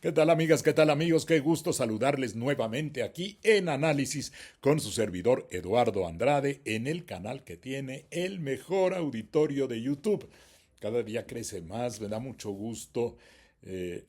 ¿Qué tal amigas? ¿Qué tal amigos? Qué gusto saludarles nuevamente aquí en Análisis con su servidor Eduardo Andrade en el canal que tiene el mejor auditorio de YouTube. Cada día crece más, me da mucho gusto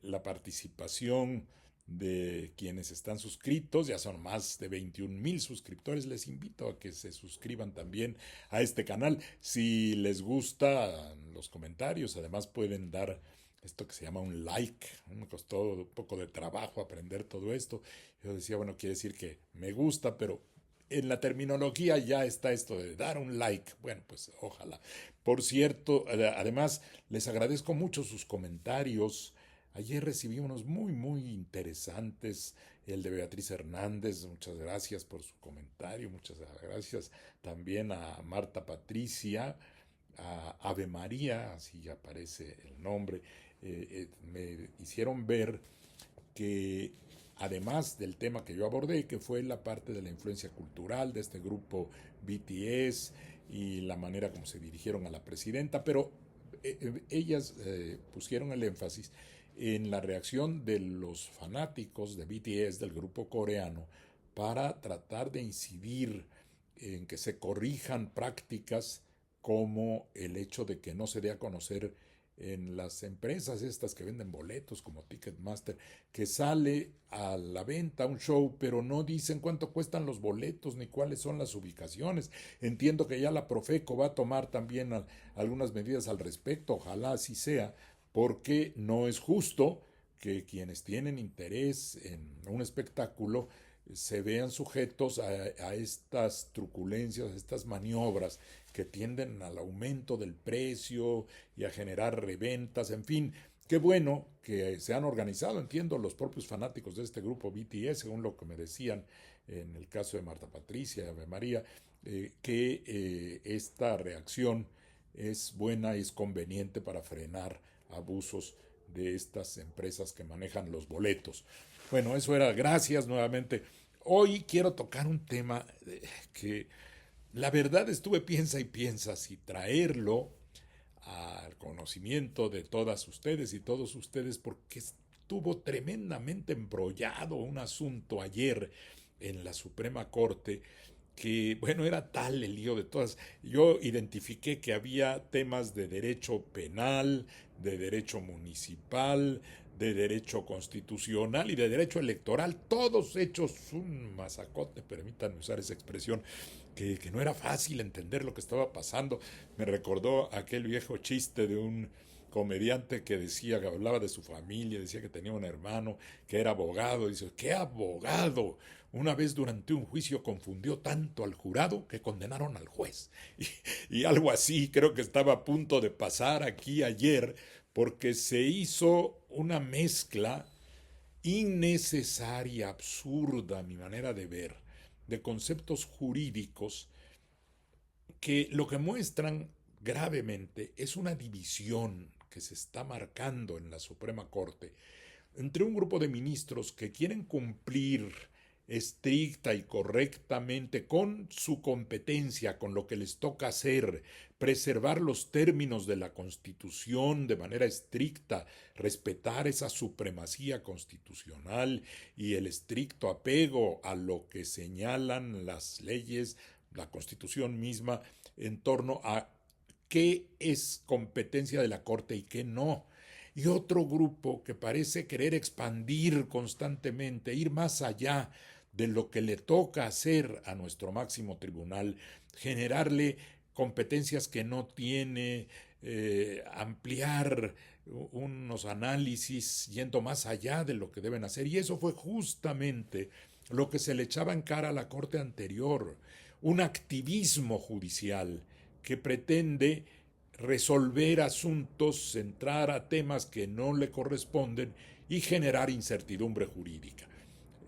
la participación de quienes están suscritos, ya son más de 21,000 suscriptores. Les invito a que se suscriban también a este canal. Si les gustan los comentarios, además pueden dar esto que se llama un like. Me costó un poco de trabajo aprender todo esto. Yo decía, bueno, quiere decir que me gusta, pero en la terminología ya está esto de dar un like. Bueno, pues ojalá. Por cierto, además, les agradezco mucho sus comentarios. Ayer recibí unos muy interesantes. El de Beatriz Hernández, muchas gracias por su comentario. Muchas gracias también a Marta Patricia, a Ave María, así aparece el nombre. Me hicieron ver que además del tema que yo abordé, que fue la parte de la influencia cultural de este grupo BTS y la manera como se dirigieron a la presidenta, pero ellas pusieron el énfasis en la reacción de los fanáticos de BTS, del grupo coreano, para tratar de incidir en que se corrijan prácticas como el hecho de que no se dé a conocer en las empresas estas que venden boletos como Ticketmaster, que sale a la venta un show, pero no dicen cuánto cuestan los boletos ni cuáles son las ubicaciones. Entiendo que ya la Profeco va a tomar también algunas medidas al respecto, ojalá así sea, porque no es justo que quienes tienen interés en un espectáculo se vean sujetos a estas truculencias, a estas maniobras que tienden al aumento del precio y a generar reventas, en fin. Qué bueno que se han organizado, entiendo, los propios fanáticos de este grupo BTS, según lo que me decían en el caso de Marta Patricia y Ave María, que esta reacción es buena y es conveniente para frenar abusos de estas empresas que manejan los boletos. Bueno, eso era, gracias nuevamente. Hoy quiero tocar un tema que la verdad estuve piensa y piensa si traerlo al conocimiento de todas ustedes y todos ustedes, porque estuvo tremendamente embrollado un asunto ayer en la Suprema Corte que, bueno, era tal el lío de todas. Yo identifiqué que había temas de derecho penal, de derecho municipal, de derecho constitucional y de derecho electoral, todos hechos un masacote, permítanme usar esa expresión, que no era fácil entender lo que estaba pasando. Me recordó aquel viejo chiste de un comediante que decía, que hablaba de su familia, decía que tenía un hermano que era abogado, y dice, ¿qué abogado? Una vez durante un juicio confundió tanto al jurado que condenaron al juez. Y algo así creo que estaba a punto de pasar aquí ayer, porque se hizo una mezcla innecesaria, absurda, a mi manera de ver, de conceptos jurídicos que lo que muestran gravemente es una división que se está marcando en la Suprema Corte entre un grupo de ministros que quieren cumplir estricta y correctamente con su competencia, con lo que les toca hacer, preservar los términos de la Constitución de manera estricta, respetar esa supremacía constitucional y el estricto apego a lo que señalan las leyes, la Constitución misma, en torno a qué es competencia de la Corte y qué no. Y otro grupo que parece querer expandir constantemente, ir más allá de lo que le toca hacer a nuestro máximo tribunal, generarle competencias que no tiene, ampliar unos análisis yendo más allá de lo que deben hacer. Y eso fue justamente lo que se le echaba en cara a la Corte anterior, un activismo judicial que pretende resolver asuntos, entrar a temas que no le corresponden y generar incertidumbre jurídica.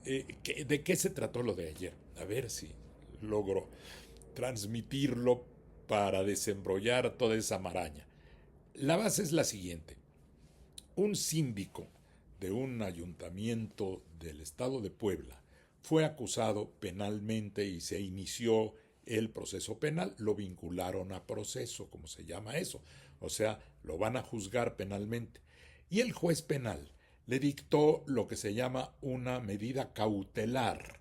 ¿De qué se trató lo de ayer? A ver si logro transmitirlo para desembrollar toda esa maraña. La base es la siguiente. Un síndico de un ayuntamiento del estado de Puebla fue acusado penalmente y se inició el proceso penal, lo vincularon a proceso, como se llama eso, o sea, lo van a juzgar penalmente. Y el juez penal le dictó lo que se llama una medida cautelar,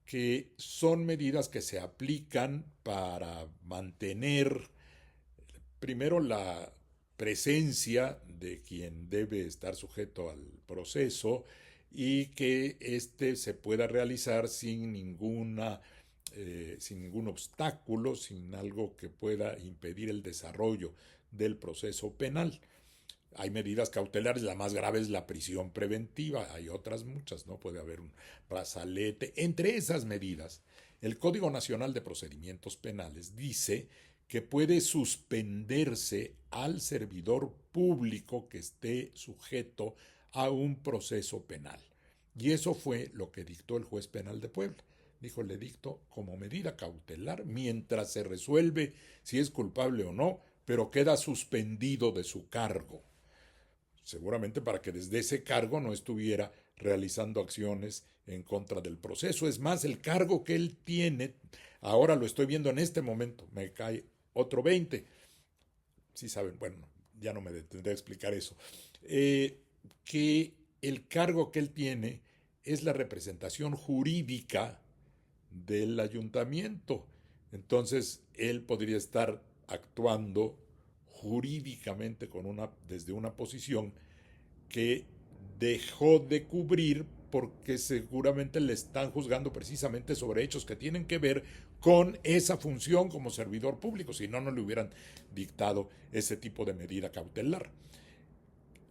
que son medidas que se aplican para mantener primero la presencia de quien debe estar sujeto al proceso y que éste se pueda realizar sin ningún obstáculo, sin algo que pueda impedir el desarrollo del proceso penal. Hay medidas cautelares, la más grave es la prisión preventiva, hay otras muchas, ¿no? Puede haber un brazalete. Entre esas medidas, el Código Nacional de Procedimientos Penales dice que puede suspenderse al servidor público que esté sujeto a un proceso penal. Y eso fue lo que dictó el juez penal de Puebla. Dijo, le dicto como medida cautelar mientras se resuelve si es culpable o no, pero queda suspendido de su cargo, seguramente para que desde ese cargo no estuviera realizando acciones en contra del proceso. Es más, el cargo que él tiene, ahora lo estoy viendo en este momento, me cae otro 20. Sí saben, bueno, ya no me detendré a explicar eso. Que el cargo que él tiene es la representación jurídica del ayuntamiento. Entonces, él podría estar actuando jurídicamente desde una posición que dejó de cubrir porque seguramente le están juzgando precisamente sobre hechos que tienen que ver con esa función como servidor público, si no, no le hubieran dictado ese tipo de medida cautelar.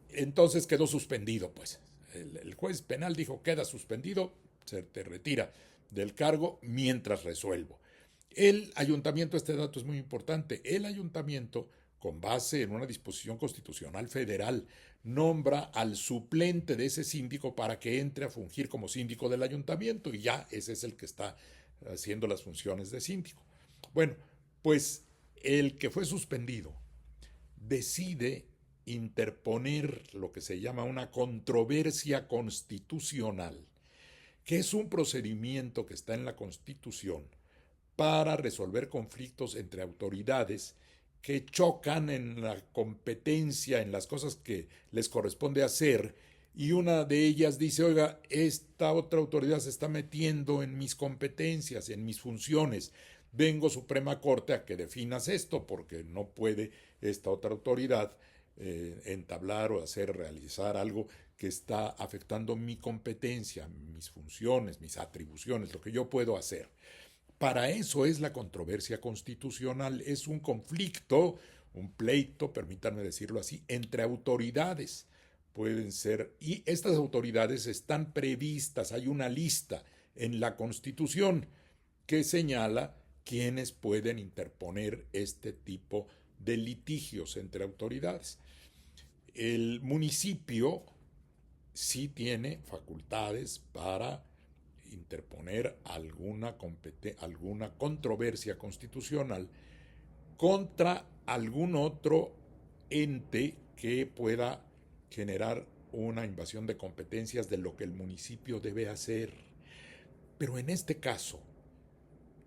Entonces quedó suspendido, pues. El juez penal dijo, queda suspendido, se te retira del cargo mientras resuelvo. El ayuntamiento, este dato es muy importante, el ayuntamiento, con base en una disposición constitucional federal, nombra al suplente de ese síndico para que entre a fungir como síndico del ayuntamiento y ya ese es el que está haciendo las funciones de síndico. Bueno, pues el que fue suspendido decide interponer lo que se llama una controversia constitucional, que es un procedimiento que está en la Constitución para resolver conflictos entre autoridades que chocan en la competencia, en las cosas que les corresponde hacer, y una de ellas dice, oiga, esta otra autoridad se está metiendo en mis competencias, en mis funciones. Vengo Suprema Corte a que definas esto, porque no puede esta otra autoridad entablar o realizar algo que está afectando mi competencia, mis funciones, mis atribuciones, lo que yo puedo hacer. Para eso es la controversia constitucional, es un conflicto, un pleito, permítanme decirlo así, entre autoridades. Pueden ser, y estas autoridades están previstas, hay una lista en la Constitución que señala quiénes pueden interponer este tipo de litigios entre autoridades. El municipio sí tiene facultades para interponer alguna controversia constitucional contra algún otro ente que pueda generar una invasión de competencias de lo que el municipio debe hacer. Pero en este caso,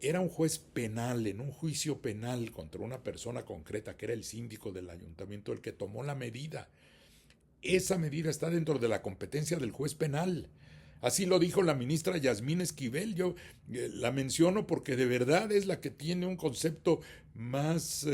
era un juez penal, en un juicio penal contra una persona concreta, que era el síndico del ayuntamiento, el que tomó la medida. Esa medida está dentro de la competencia del juez penal. Así lo dijo la ministra Yasmín Esquivel. Yo la menciono porque de verdad es la que tiene un concepto más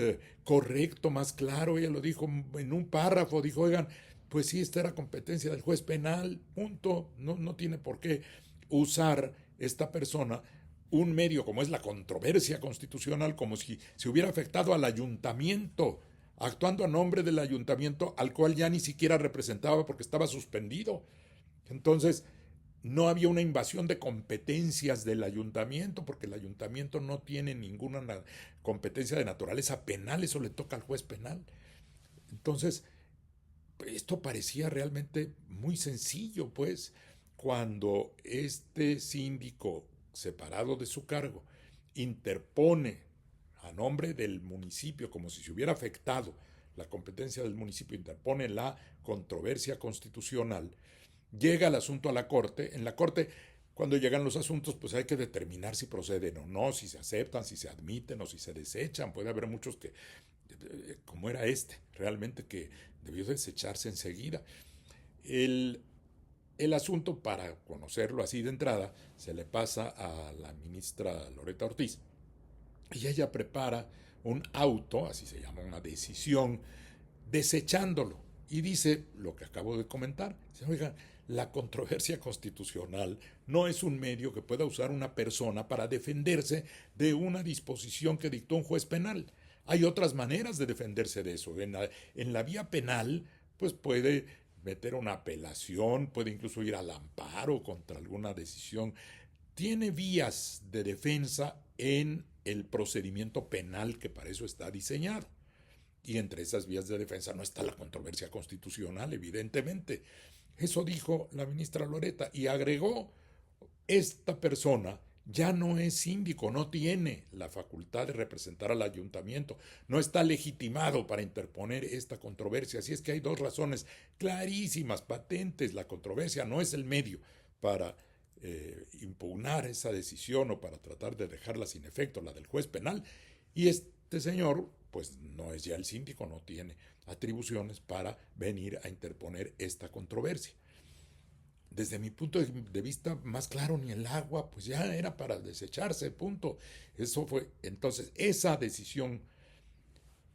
correcto, más claro. Ella lo dijo en un párrafo. Dijo, oigan, pues sí, esta era competencia del juez penal, punto. No tiene por qué usar esta persona un medio como es la controversia constitucional como si se hubiera afectado al ayuntamiento, actuando a nombre del ayuntamiento al cual ya ni siquiera representaba porque estaba suspendido. Entonces, no había una invasión de competencias del ayuntamiento, porque el ayuntamiento no tiene ninguna competencia de naturaleza penal, eso le toca al juez penal. Entonces, esto parecía realmente muy sencillo, pues, cuando este síndico, separado de su cargo, interpone a nombre del municipio, como si se hubiera afectado la competencia del municipio, interpone la controversia constitucional, llega el asunto a la Corte. En la Corte, cuando llegan los asuntos, pues hay que determinar si proceden o no, si se aceptan, si se admiten o si se desechan. Puede haber muchos que, como era este, realmente que debió desecharse enseguida. El asunto, para conocerlo así de entrada, se le pasa a la ministra Loretta Ortiz y ella prepara un auto, así se llama, una decisión, desechándolo. Y dice lo que acabo de comentar. Dice, oigan, la controversia constitucional no es un medio que pueda usar una persona para defenderse de una disposición que dictó un juez penal. Hay otras maneras de defenderse de eso. En la vía penal, pues puede meter una apelación, puede incluso ir al amparo contra alguna decisión. Tiene vías de defensa en el procedimiento penal que para eso está diseñado. Y entre esas vías de defensa no está la controversia constitucional, evidentemente. Eso dijo la ministra Loretta y agregó, esta persona ya no es síndico, no tiene la facultad de representar al ayuntamiento, no está legitimado para interponer esta controversia. Así es que hay dos razones clarísimas, patentes. La controversia no es el medio para impugnar esa decisión o para tratar de dejarla sin efecto, la del juez penal. Y este señor, pues no es ya el síndico, no tiene atribuciones para venir a interponer esta controversia. Desde mi punto de vista, más claro ni el agua, pues ya era para desecharse, punto. Eso fue, entonces, esa decisión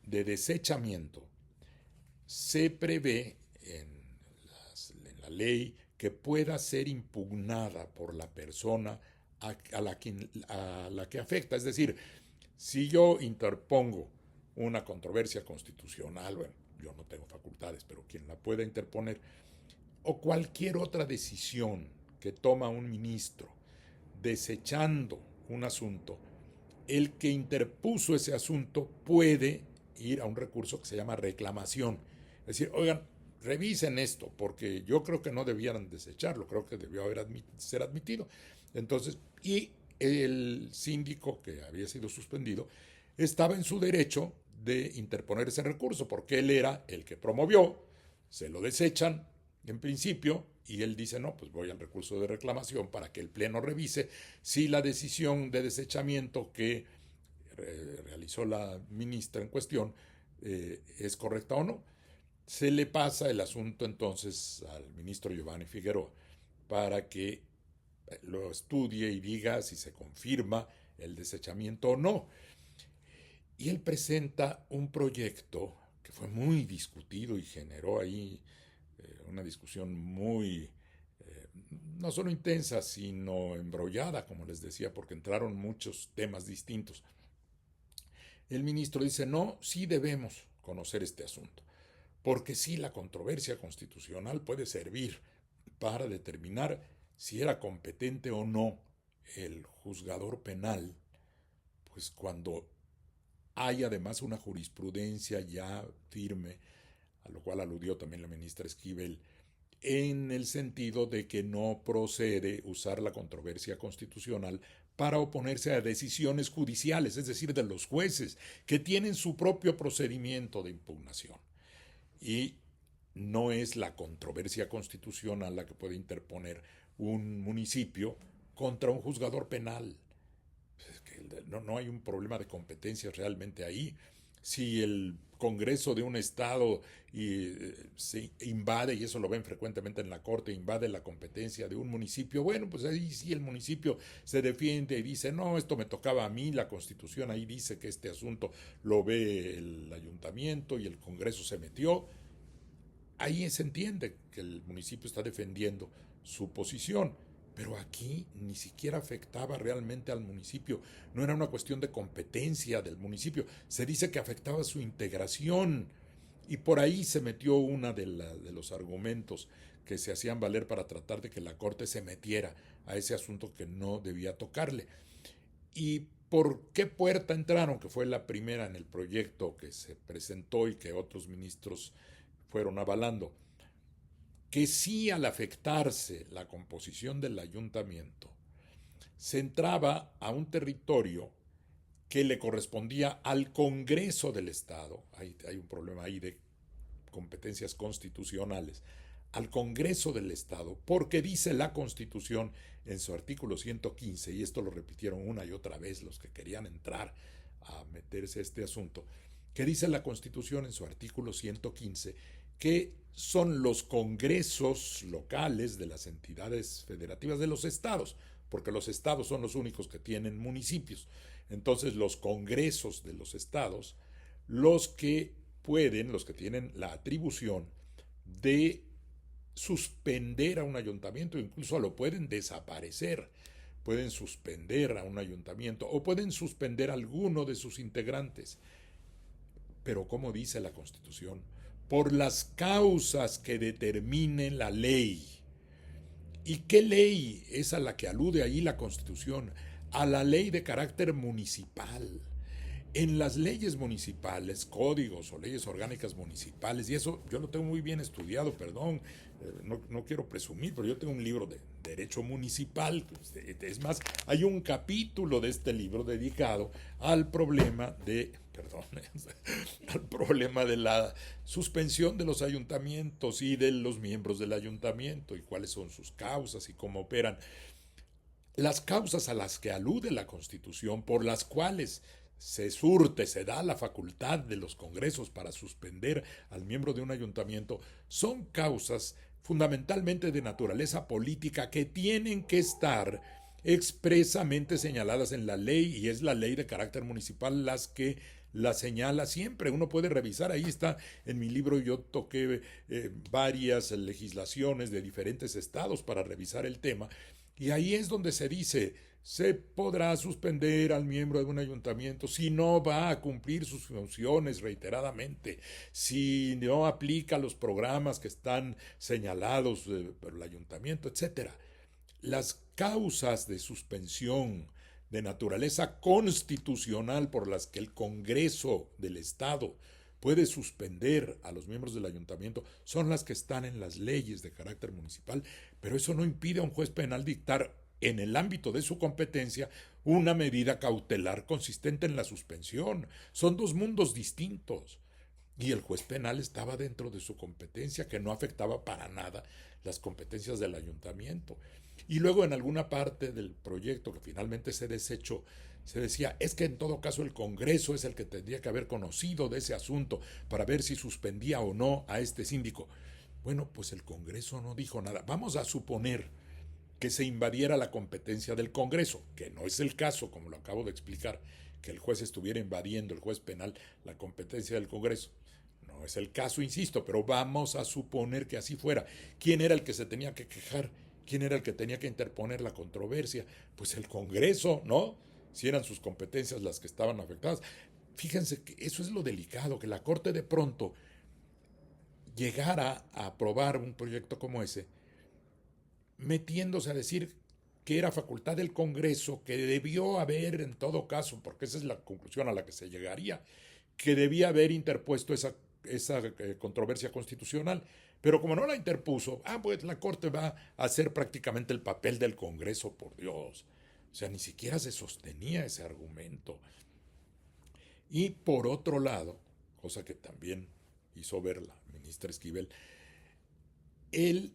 de desechamiento se prevé en la ley que pueda ser impugnada por la persona a la que afecta. Es decir, si yo interpongo una controversia constitucional, bueno, yo no tengo facultades, pero quien la pueda interponer, o cualquier otra decisión que toma un ministro desechando un asunto, el que interpuso ese asunto puede ir a un recurso que se llama reclamación. Es decir, oigan, revisen esto, porque yo creo que no debieran desecharlo, creo que debió ser admitido. Entonces, y el síndico que había sido suspendido estaba en su derecho de interponer ese recurso, porque él era el que promovió, se lo desechan en principio, y él dice, no, pues voy al recurso de reclamación para que el Pleno revise si la decisión de desechamiento que realizó la ministra en cuestión es correcta o no. Se le pasa el asunto entonces al ministro Giovanni Figueroa para que lo estudie y diga si se confirma el desechamiento o no. Y él presenta un proyecto que fue muy discutido y generó ahí una discusión muy, no solo intensa, sino embrollada, como les decía, porque entraron muchos temas distintos. El ministro dice, no, sí debemos conocer este asunto, porque sí la controversia constitucional puede servir para determinar si era competente o no el juzgador penal, pues cuando hay además una jurisprudencia ya firme, a lo cual aludió también la ministra Esquivel, en el sentido de que no procede usar la controversia constitucional para oponerse a decisiones judiciales, es decir, de los jueces, que tienen su propio procedimiento de impugnación. Y no es la controversia constitucional la que puede interponer un municipio contra un juzgador penal. Es que no hay un problema de competencias realmente ahí. Si el Congreso de un estado se invade, y eso lo ven frecuentemente en la Corte, invade la competencia de un municipio, bueno, pues ahí sí el municipio se defiende y dice, no, esto me tocaba a mí, la Constitución ahí dice que este asunto lo ve el ayuntamiento y el Congreso se metió. Ahí se entiende que el municipio está defendiendo su posición. Pero aquí ni siquiera afectaba realmente al municipio, no era una cuestión de competencia del municipio, se dice que afectaba su integración y por ahí se metió uno de los argumentos que se hacían valer para tratar de que la Corte se metiera a ese asunto que no debía tocarle. ¿Y por qué puerta entraron? Que fue la primera en el proyecto que se presentó y que otros ministros fueron avalando. Que sí, al afectarse la composición del ayuntamiento, se entraba a un territorio que le correspondía al Congreso del Estado, hay un problema ahí de competencias constitucionales, al Congreso del Estado, porque dice la Constitución en su artículo 115, y esto lo repitieron una y otra vez los que querían entrar a meterse a este asunto, que dice la Constitución en su artículo 115 que son los congresos locales de las entidades federativas de los estados, porque los estados son los únicos que tienen municipios. Entonces los congresos de los estados, los que pueden, los que tienen la atribución de suspender a un ayuntamiento, incluso lo pueden desaparecer, pueden suspender a un ayuntamiento o pueden suspender a alguno de sus integrantes. Pero como dice la Constitución, por las causas que determine la ley. ¿Y qué ley es a la que alude ahí la Constitución? A la ley de carácter municipal. En las leyes municipales, códigos o leyes orgánicas municipales, y eso yo lo tengo muy bien estudiado, perdón, no quiero presumir, pero yo tengo un libro de derecho municipal. Es más, hay un capítulo de este libro dedicado al problema de, perdón, al problema de la suspensión de los ayuntamientos y de los miembros del ayuntamiento y cuáles son sus causas y cómo operan. Las causas a las que alude la Constitución, por las cuales se da la facultad de los congresos para suspender al miembro de un ayuntamiento, son causas fundamentalmente de naturaleza política que tienen que estar expresamente señaladas en la ley, y es la ley de carácter municipal las que la señala siempre. Uno puede revisar, ahí está en mi libro, yo toqué varias legislaciones de diferentes estados para revisar el tema, y ahí es donde se dice: se podrá suspender al miembro de un ayuntamiento si no va a cumplir sus funciones reiteradamente, si no aplica los programas que están señalados por el ayuntamiento, etcétera. Las causas de suspensión de naturaleza constitucional por las que el Congreso del Estado puede suspender a los miembros del ayuntamiento son las que están en las leyes de carácter municipal, pero eso no impide a un juez penal dictar en el ámbito de su competencia una medida cautelar consistente en la suspensión. Son dos mundos distintos. Y el juez penal estaba dentro de su competencia, que no afectaba para nada las competencias del ayuntamiento. Y luego en alguna parte del proyecto que finalmente se desechó, se decía: es que en todo caso el Congreso es el que tendría que haber conocido de ese asunto para ver si suspendía o no a este síndico. Bueno, pues el Congreso no dijo nada. Vamos a suponer que se invadiera la competencia del Congreso, que no es el caso, como lo acabo de explicar, que el juez estuviera invadiendo, el juez penal, la competencia del Congreso. No es el caso, insisto, pero vamos a suponer que así fuera. ¿Quién era el que se tenía que quejar? ¿Quién era el que tenía que interponer la controversia? Pues el Congreso, ¿no? Si eran sus competencias las que estaban afectadas. Fíjense que eso es lo delicado, que la Corte de pronto llegara a aprobar un proyecto como ese, metiéndose a decir que era facultad del Congreso, que debió haber, en todo caso, porque esa es la conclusión a la que se llegaría, que debía haber interpuesto esa controversia constitucional. Pero como no la interpuso, pues la Corte va a hacer prácticamente el papel del Congreso, por Dios. O sea, ni siquiera se sostenía ese argumento. Y por otro lado, cosa que también hizo ver la ministra Esquivel, el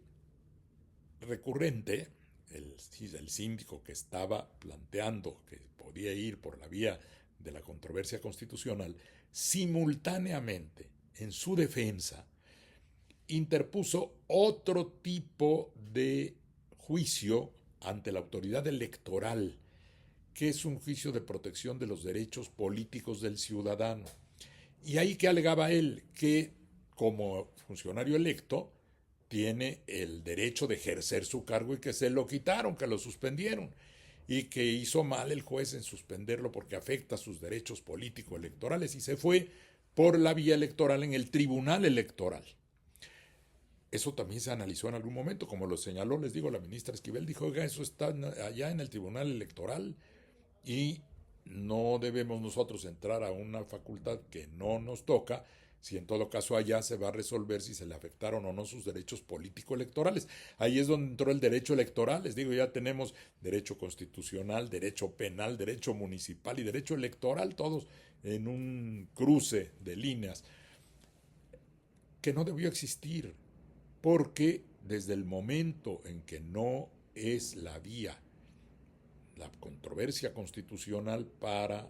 recurrente, el síndico que estaba planteando que podía ir por la vía de la controversia constitucional, simultáneamente, en su defensa, interpuso otro tipo de juicio ante la autoridad electoral, que es un juicio de protección de los derechos políticos del ciudadano. Y ahí que alegaba él, que como funcionario electo tiene el derecho de ejercer su cargo y que se lo quitaron, que lo suspendieron, y que hizo mal el juez en suspenderlo porque afecta sus derechos político-electorales, y se fue por la vía electoral en el Tribunal Electoral. Eso también se analizó en algún momento, como lo señaló, les digo, la ministra Esquivel dijo: oiga, eso está allá en el Tribunal Electoral y no debemos nosotros entrar a una facultad que no nos toca, si en todo caso allá se va a resolver si se le afectaron o no sus derechos político-electorales. Ahí es donde entró el derecho electoral. Les digo, ya tenemos derecho constitucional, derecho penal, derecho municipal y derecho electoral, todos en un cruce de líneas que no debió existir, porque desde el momento en que no es la vía la controversia constitucional para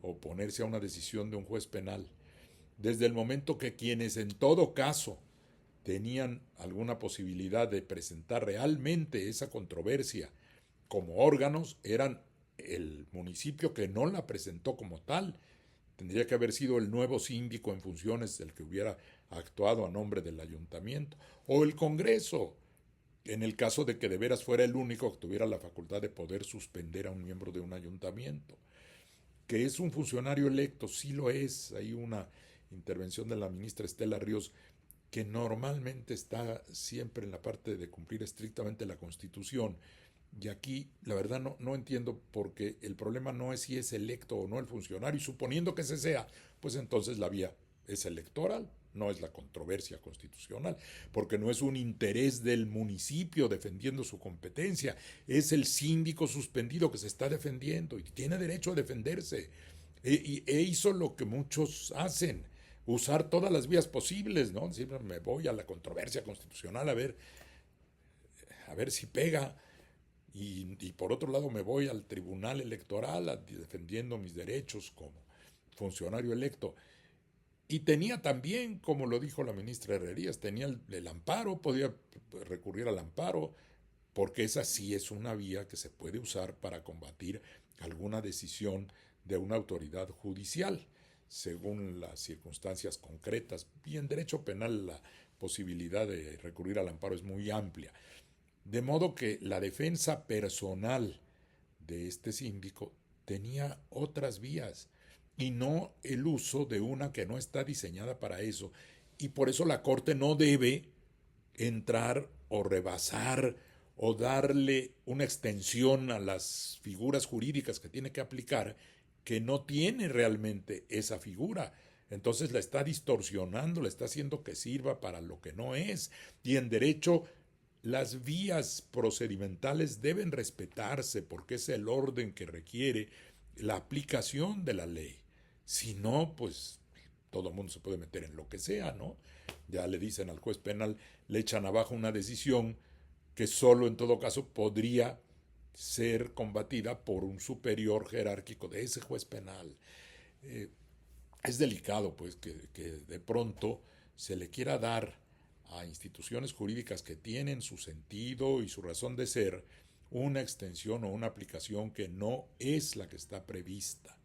oponerse a una decisión de un juez penal, desde el momento que quienes en todo caso tenían alguna posibilidad de presentar realmente esa controversia como órganos eran el municipio, que no la presentó como tal. Tendría que haber sido el nuevo síndico en funciones el que hubiera actuado a nombre del ayuntamiento, o el Congreso, en el caso de que de veras fuera el único que tuviera la facultad de poder suspender a un miembro de un ayuntamiento. Que es un funcionario electo, sí lo es. Hay una intervención de la ministra Estela Ríos que normalmente está siempre en la parte de cumplir estrictamente la Constitución. Y aquí, la verdad, no entiendo, porque el problema no es si es electo o no el funcionario, y suponiendo que ese sea, pues entonces la vía es electoral, no es la controversia constitucional, porque no es un interés del municipio defendiendo su competencia, es el síndico suspendido que se está defendiendo y tiene derecho a defenderse. Hizo lo que muchos hacen, usar todas las vías posibles, ¿no? Siempre me voy a la controversia constitucional a ver si pega. Y por otro lado me voy al tribunal electoral defendiendo mis derechos como funcionario electo. Y tenía también, como lo dijo la ministra Herrerías, tenía el amparo, podía recurrir al amparo, porque esa sí es una vía que se puede usar para combatir alguna decisión de una autoridad judicial, según las circunstancias concretas. Y en derecho penal la posibilidad de recurrir al amparo es muy amplia. De modo que la defensa personal de este síndico tenía otras vías y no el uso de una que no está diseñada para eso. Y por eso la Corte no debe entrar o rebasar o darle una extensión a las figuras jurídicas que tiene que aplicar, que no tiene realmente esa figura. Entonces la está distorsionando, la está haciendo que sirva para lo que no es. Y en derecho, las vías procedimentales deben respetarse, porque es el orden que requiere la aplicación de la ley. Si no, pues todo el mundo se puede meter en lo que sea, ¿no? Ya le dicen al juez penal, le echan abajo una decisión que solo en todo caso podría ser combatida por un superior jerárquico de ese juez penal. Es delicado, pues, que de pronto se le quiera dar a instituciones jurídicas que tienen su sentido y su razón de ser una extensión o una aplicación que no es la que está prevista.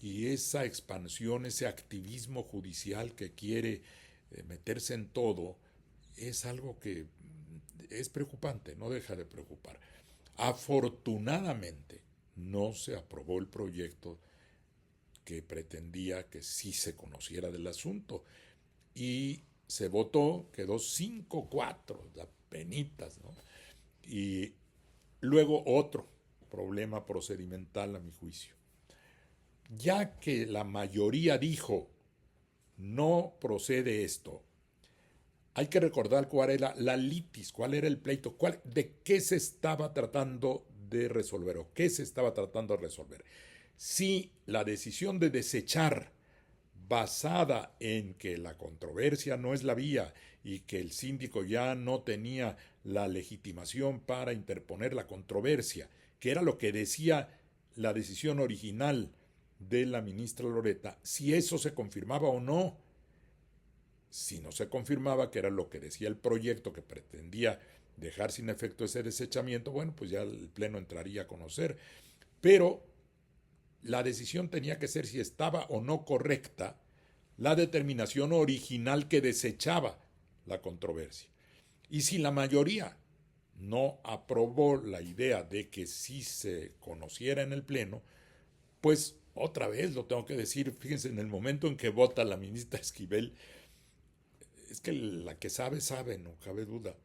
Y esa expansión, ese activismo judicial que quiere meterse en todo, es algo que es preocupante, no deja de preocupar. Afortunadamente, no se aprobó el proyecto que pretendía que sí se conociera del asunto, y se votó, quedó 5-4, penitas, ¿no? Y luego otro problema procedimental a mi juicio. Ya que la mayoría dijo no procede esto, hay que recordar cuál era la litis, cuál era el pleito, de qué se estaba tratando de resolver o qué se estaba tratando de resolver. Si la decisión de desechar, basada en que la controversia no es la vía y que el síndico ya no tenía la legitimación para interponer la controversia, que era lo que decía la decisión original de la ministra Loretta, si eso se confirmaba o no. Si no se confirmaba, que era lo que decía el proyecto, que pretendía dejar sin efecto ese desechamiento, bueno, pues ya el Pleno entraría a conocer. Pero la decisión tenía que ser si estaba o no correcta la determinación original que desechaba la controversia. Y si la mayoría no aprobó la idea de que sí se conociera en el Pleno, pues otra vez lo tengo que decir, fíjense, en el momento en que vota la ministra Esquivel, es que la que sabe, sabe, no cabe duda.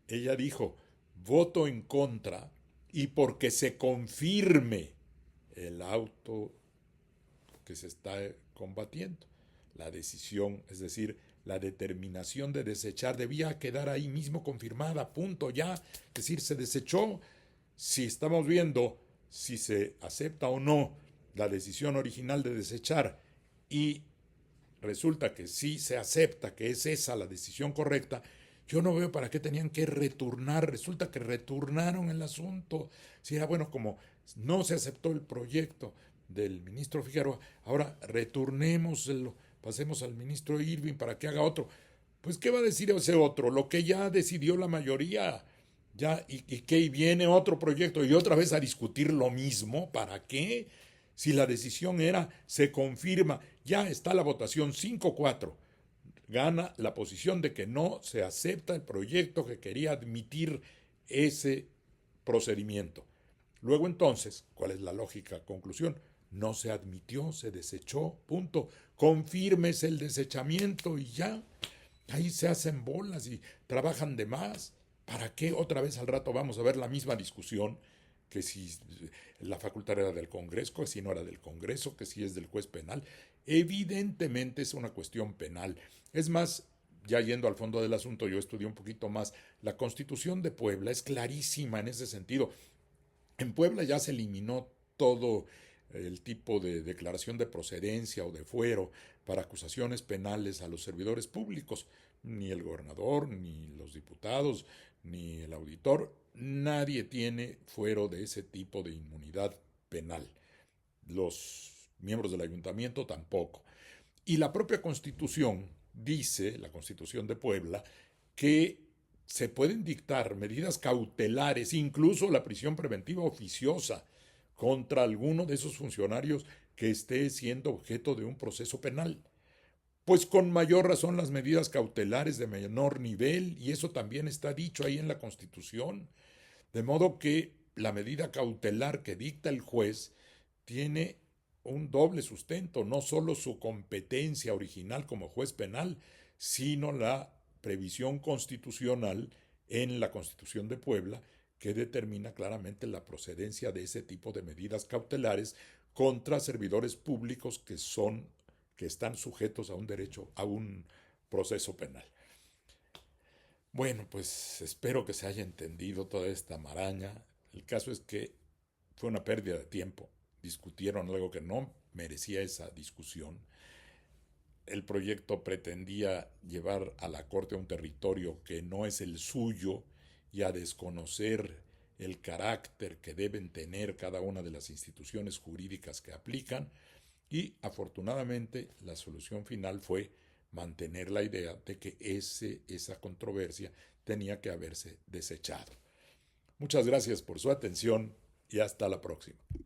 Ella dijo, voto en contra y porque se confirme el auto que se está combatiendo. La decisión, es decir, la determinación de desechar debía quedar ahí mismo confirmada, punto, ya. Es decir, se desechó. Si estamos viendo si se acepta o no la decisión original de desechar y resulta que sí se acepta que es esa la decisión correcta, yo no veo para qué tenían que retornar. Resulta que retornaron el asunto. Si era bueno, como no se aceptó el proyecto del ministro Figueroa, ahora retornémoslo, pasemos al ministro Irving para que haga otro. Pues, ¿qué va a decir ese otro? Lo que ya decidió la mayoría. Ya, y que viene otro proyecto y otra vez a discutir lo mismo. ¿Para qué? Si la decisión era, se confirma, ya está la votación 5-4. Gana la posición de que no se acepta el proyecto que quería admitir ese procedimiento. Luego entonces, ¿cuál es la lógica conclusión? No se admitió, se desechó, punto. Confirmes el desechamiento y ya. Ahí se hacen bolas y trabajan de más. ¿Para qué otra vez al rato vamos a ver la misma discusión? Que si la facultad era del Congreso, que si no era del Congreso, que si es del juez penal. Evidentemente es una cuestión penal. Es más, ya yendo al fondo del asunto, yo estudié un poquito más. La Constitución de Puebla es clarísima en ese sentido. En Puebla ya se eliminó todo el tipo de declaración de procedencia o de fuero para acusaciones penales a los servidores públicos. Ni el gobernador, ni los diputados, ni el auditor, nadie tiene fuero de ese tipo de inmunidad penal. Los miembros del ayuntamiento tampoco. Y la propia Constitución dice, la Constitución de Puebla, que se pueden dictar medidas cautelares, incluso la prisión preventiva oficiosa, contra alguno de esos funcionarios que esté siendo objeto de un proceso penal. Pues con mayor razón las medidas cautelares de menor nivel, y eso también está dicho ahí en la Constitución. De modo que la medida cautelar que dicta el juez tiene un doble sustento, no solo su competencia original como juez penal, sino la previsión constitucional en la Constitución de Puebla que determina claramente la procedencia de ese tipo de medidas cautelares contra servidores públicos que están sujetos a un derecho, a un proceso penal. Bueno, pues espero que se haya entendido toda esta maraña. El caso es que fue una pérdida de tiempo. Discutieron algo que no merecía esa discusión. El proyecto pretendía llevar a la Corte a un territorio que no es el suyo y a desconocer el carácter que deben tener cada una de las instituciones jurídicas que aplican, y afortunadamente la solución final fue mantener la idea de que esa controversia tenía que haberse desechado. Muchas gracias por su atención y hasta la próxima.